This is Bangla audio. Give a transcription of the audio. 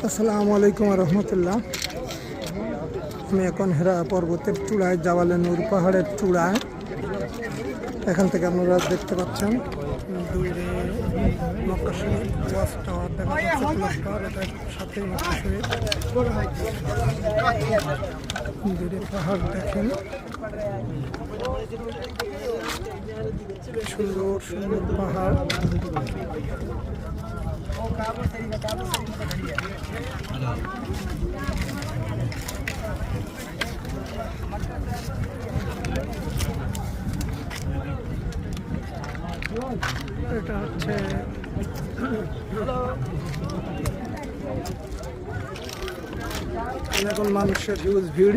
আসসালামু আলাইকুম রহমতুল্লাহ। আমি এখন হেরা পর্বতের চূড়ায়, জাবালে নূর পাহাড়ের চূড়ায়। এখান থেকে আপনারা দেখতে পাচ্ছেন দূরে মক্কা শরীফ ওয়াচ টাওয়ার দেখা যাচ্ছে। ক্লক টাওয়ার, এটার সাথেই মক্কা শরীফ। দূরে পাহাড় দেখেন, সুন্দর সুন্দর পাহাড়। এটা হচ্ছে এখন মানুষের হিউজ ভিড়।